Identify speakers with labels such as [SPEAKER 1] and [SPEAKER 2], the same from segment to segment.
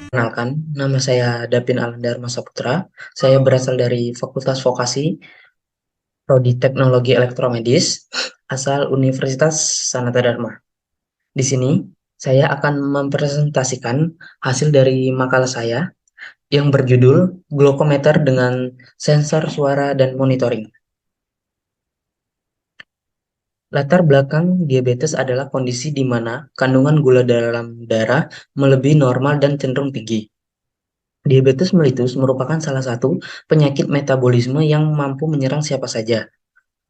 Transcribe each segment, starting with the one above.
[SPEAKER 1] Perkenalkan, nama saya Dapin Alandar Saputra. Saya berasal dari Fakultas Vokasi, Prodi Teknologi Elektromedis, asal Universitas Sanata Dharma. Di sini, saya akan mempresentasikan hasil dari makalah saya yang berjudul Glukometer dengan Sensor Suara dan Monitoring. Latar belakang diabetes adalah kondisi di mana kandungan gula dalam darah melebihi normal dan cenderung tinggi. Diabetes mellitus merupakan salah satu penyakit metabolisme yang mampu menyerang siapa saja.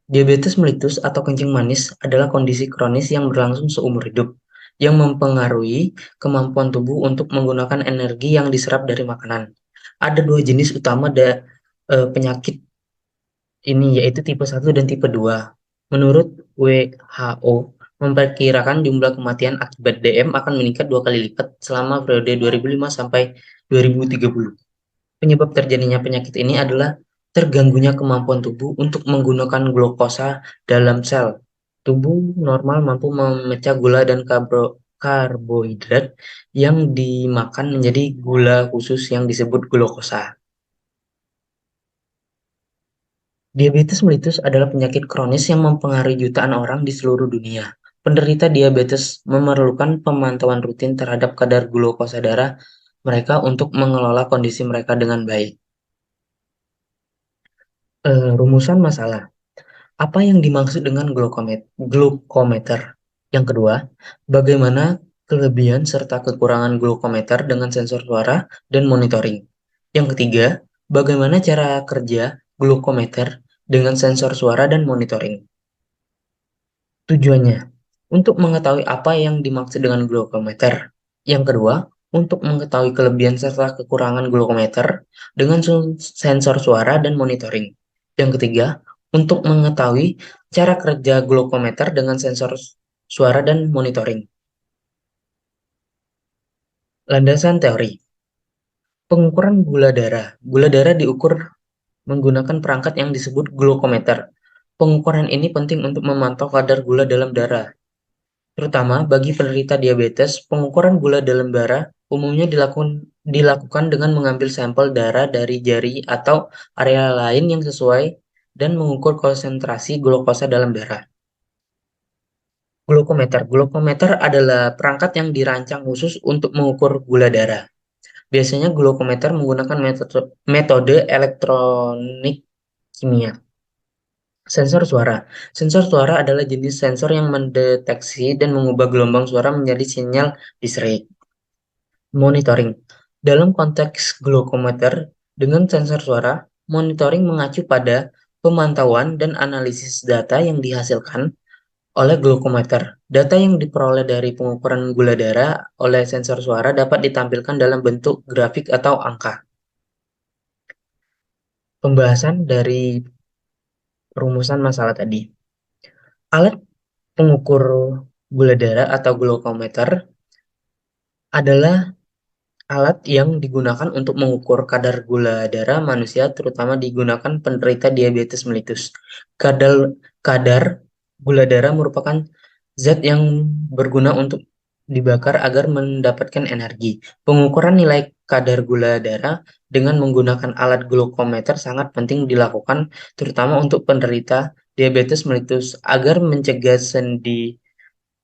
[SPEAKER 1] Diabetes mellitus atau kencing manis adalah kondisi kronis yang berlangsung seumur hidup, yang mempengaruhi kemampuan tubuh untuk menggunakan energi yang diserap dari makanan. Ada dua jenis utama penyakit ini, yaitu tipe 1 dan tipe 2. Menurut WHO, memperkirakan jumlah kematian akibat DM akan meningkat 2 kali lipat selama periode 2005 sampai 2030. Penyebab terjadinya penyakit ini adalah terganggunya kemampuan tubuh untuk menggunakan glukosa dalam sel. Tubuh normal mampu memecah gula dan karbohidrat yang dimakan menjadi gula khusus yang disebut glukosa. Diabetes mellitus adalah penyakit kronis yang mempengaruhi jutaan orang di seluruh dunia. Penderita diabetes memerlukan pemantauan rutin terhadap kadar glukosa darah mereka untuk mengelola kondisi mereka dengan baik. Rumusan masalah. Apa yang dimaksud dengan glukometer? Yang kedua, bagaimana kelebihan serta kekurangan glukometer dengan sensor suara dan monitoring? Yang ketiga, bagaimana cara kerja glukometer dengan sensor suara dan monitoring? Tujuannya, untuk mengetahui apa yang dimaksud dengan glukometer. Yang kedua, untuk mengetahui kelebihan serta kekurangan glukometer dengan sensor suara dan monitoring. Yang ketiga, untuk mengetahui cara kerja glukometer dengan sensor suara dan monitoring. Landasan teori. Pengukuran gula darah. Gula darah diukur menggunakan perangkat yang disebut glukometer. Pengukuran ini penting untuk memantau kadar gula dalam darah. Terutama bagi penderita diabetes, pengukuran gula dalam darah umumnya dilakukan dengan mengambil sampel darah dari jari atau area lain yang sesuai dan mengukur konsentrasi glukosa dalam darah. Glukometer. Glukometer adalah perangkat yang dirancang khusus untuk mengukur gula darah. Biasanya glukometer menggunakan metode elektronik kimia. Sensor suara. Sensor suara adalah jenis sensor yang mendeteksi dan mengubah gelombang suara menjadi sinyal discrete. Monitoring. Dalam konteks glukometer dengan sensor suara, monitoring mengacu pada pemantauan dan analisis data yang dihasilkan oleh glukometer. Data yang diperoleh dari pengukuran gula darah oleh sensor suara dapat ditampilkan dalam bentuk grafik atau angka. Pembahasan dari rumusan masalah tadi. Alat pengukur gula darah atau glukometer adalah alat yang digunakan untuk mengukur kadar gula darah manusia, terutama digunakan penderita diabetes mellitus. Kadar gula darah merupakan zat yang berguna untuk dibakar agar mendapatkan energi. Pengukuran nilai kadar gula darah dengan menggunakan alat glukometer sangat penting dilakukan, terutama untuk penderita diabetes mellitus agar mencegah sedini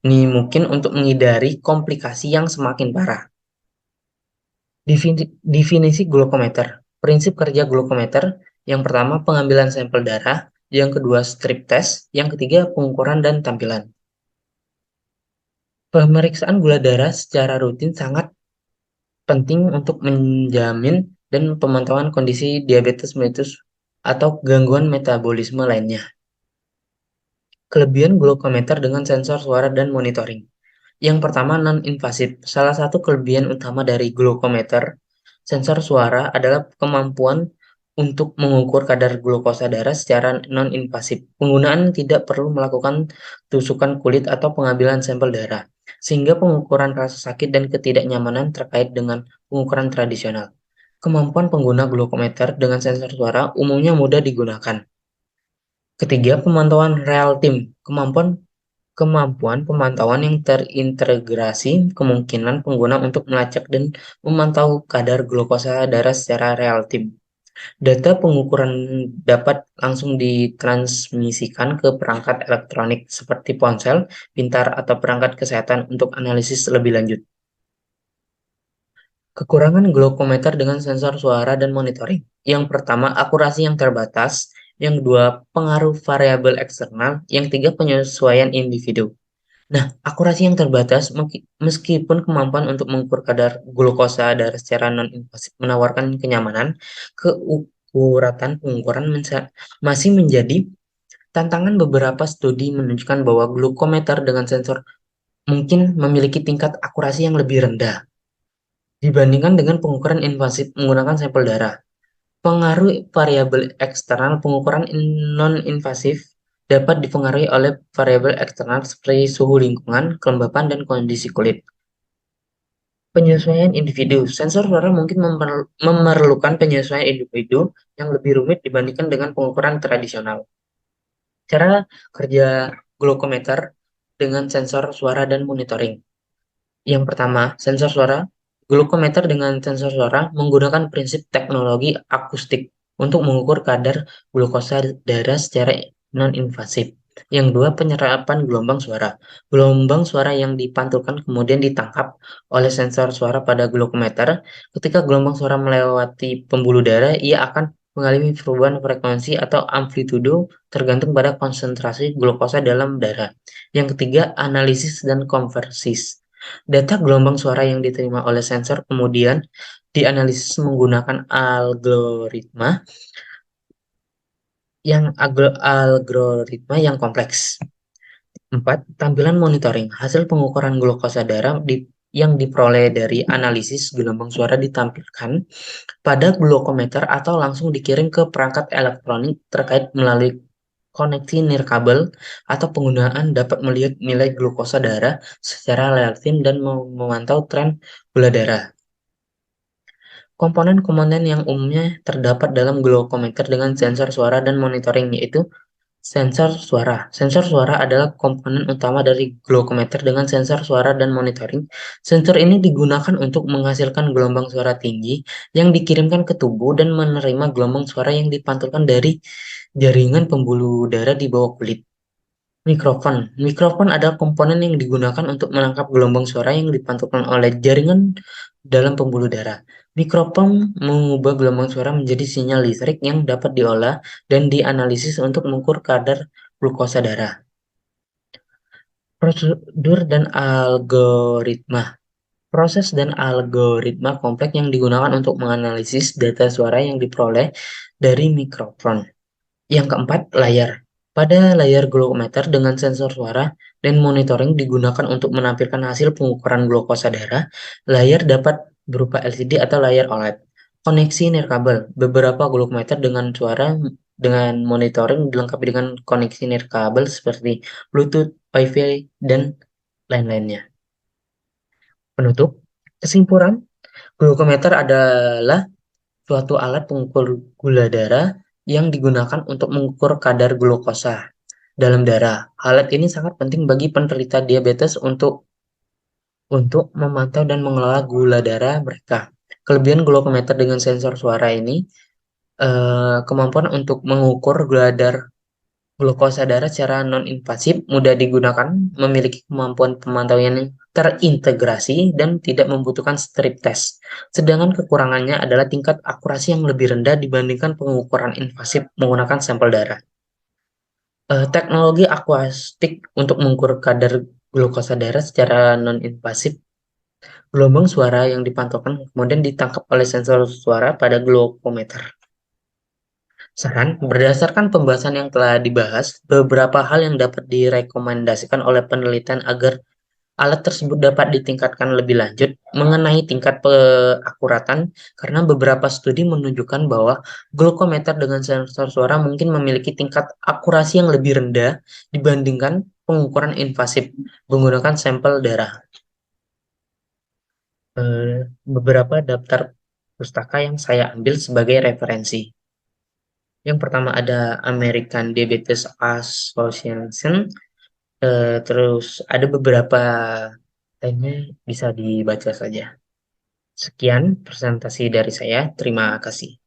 [SPEAKER 1] mungkin untuk menghindari komplikasi yang semakin parah. Definisi glukometer. Prinsip kerja glukometer. Yang pertama, pengambilan sampel darah. Yang kedua, strip test. Yang ketiga, pengukuran dan tampilan. Pemeriksaan gula darah secara rutin sangat penting untuk menjamin dan pemantauan kondisi diabetes mellitus atau gangguan metabolisme lainnya. Kelebihan glukometer dengan sensor suara dan monitoring. Yang pertama, non-invasif. Salah satu kelebihan utama dari glukometer sensor suara adalah kemampuan untuk mengukur kadar glukosa darah secara non-invasif. Penggunaan tidak perlu melakukan tusukan kulit atau pengambilan sampel darah, sehingga pengukuran rasa sakit dan ketidaknyamanan terkait dengan pengukuran tradisional. Kemampuan pengguna glukometer dengan sensor suara umumnya mudah digunakan. Ketiga, pemantauan real time. Kemampuan Kemampuan pemantauan yang terintegrasi kemungkinan pengguna untuk melacak dan memantau kadar glukosa darah secara real time. Data pengukuran dapat langsung ditransmisikan ke perangkat elektronik seperti ponsel pintar atau perangkat kesehatan untuk analisis lebih lanjut. Kekurangan glukometer dengan sensor suara dan monitoring. Yang pertama, akurasi yang terbatas. Yang kedua, pengaruh variabel eksternal. Yang tiga, penyesuaian individu. Nah, akurasi yang terbatas meskipun kemampuan untuk mengukur kadar glukosa darah secara non-invasif menawarkan kenyamanan, keakuratan pengukuran masih menjadi tantangan. Beberapa studi menunjukkan bahwa glukometer dengan sensor mungkin memiliki tingkat akurasi yang lebih rendah dibandingkan dengan pengukuran invasif menggunakan sampel darah. Pengaruh variabel eksternal pengukuran non-invasif dapat dipengaruhi oleh variabel eksternal seperti suhu lingkungan, kelembapan, dan kondisi kulit. Penyesuaian individu. Sensor suara mungkin memerlukan penyesuaian individu yang lebih rumit dibandingkan dengan pengukuran tradisional. Cara kerja glukometer dengan sensor suara dan monitoring. Yang pertama, sensor suara. Glukometer dengan sensor suara menggunakan prinsip teknologi akustik untuk mengukur kadar glukosa darah secara non-invasif. Yang dua, penyerapan gelombang suara. Gelombang suara yang dipantulkan kemudian ditangkap oleh sensor suara pada glukometer. Ketika gelombang suara melewati pembuluh darah, ia akan mengalami perubahan frekuensi atau amplitudo tergantung pada konsentrasi glukosa dalam darah. Yang ketiga, analisis dan konversis. Data gelombang suara yang diterima oleh sensor kemudian dianalisis menggunakan algoritma yang kompleks. 4. Tampilan monitoring. Hasil pengukuran glukosa darah yang diperoleh dari analisis gelombang suara ditampilkan pada glukometer atau langsung dikirim ke perangkat elektronik terkait melalui koneksi nirkabel atau penggunaan dapat melihat nilai glukosa darah secara real time dan memantau tren gula darah. Komponen-komponen yang umumnya terdapat dalam glukometer dengan sensor suara dan monitoring yaitu sensor suara. Sensor suara adalah komponen utama dari glukometer dengan sensor suara dan monitoring. Sensor ini digunakan untuk menghasilkan gelombang suara tinggi yang dikirimkan ke tubuh dan menerima gelombang suara yang dipantulkan dari jaringan pembuluh darah di bawah kulit. Mikrofon. Mikrofon adalah komponen yang digunakan untuk menangkap gelombang suara yang dipantulkan oleh jaringan dalam pembuluh darah. Mikrofon mengubah gelombang suara menjadi sinyal listrik yang dapat diolah dan dianalisis untuk mengukur kadar glukosa darah. Prosedur dan algoritma. Proses dan algoritma kompleks yang digunakan untuk menganalisis data suara yang diperoleh dari mikrofon. Yang keempat, layar. Pada layar glukometer dengan sensor suara dan monitoring digunakan untuk menampilkan hasil pengukuran glukosa darah. Layar dapat berupa LCD atau layar OLED. Koneksi nirkabel. Beberapa glukometer dengan suara dengan monitoring dilengkapi dengan koneksi nirkabel seperti Bluetooth, Wi-Fi, dan lain-lainnya. Penutup. Kesimpulan, glukometer adalah suatu alat pengukur gula darah yang digunakan untuk mengukur kadar glukosa dalam darah. Alat ini sangat penting bagi penderita diabetes untuk memantau dan mengelola gula darah mereka. Kelebihan glukometer dengan sensor suara ini, kemampuan untuk mengukur glukosa darah secara non-invasif, mudah digunakan, memiliki kemampuan pemantauan yang terintegrasi, dan tidak membutuhkan strip test. Sedangkan kekurangannya adalah tingkat akurasi yang lebih rendah dibandingkan pengukuran invasif menggunakan sampel darah. Teknologi akustik untuk mengukur kadar glukosa darah secara non-invasif, gelombang suara yang dipantulkan kemudian ditangkap oleh sensor suara pada glukometer. Saran, berdasarkan pembahasan yang telah dibahas, beberapa hal yang dapat direkomendasikan oleh penelitian agar alat tersebut dapat ditingkatkan lebih lanjut mengenai tingkat keakuratan, karena beberapa studi menunjukkan bahwa glukometer dengan sensor suara mungkin memiliki tingkat akurasi yang lebih rendah dibandingkan pengukuran invasif menggunakan sampel darah. Beberapa daftar pustaka yang saya ambil sebagai referensi. Yang pertama ada American Diabetes Association, Terus ada beberapa tanya bisa dibaca saja. Sekian presentasi dari saya. Terima kasih.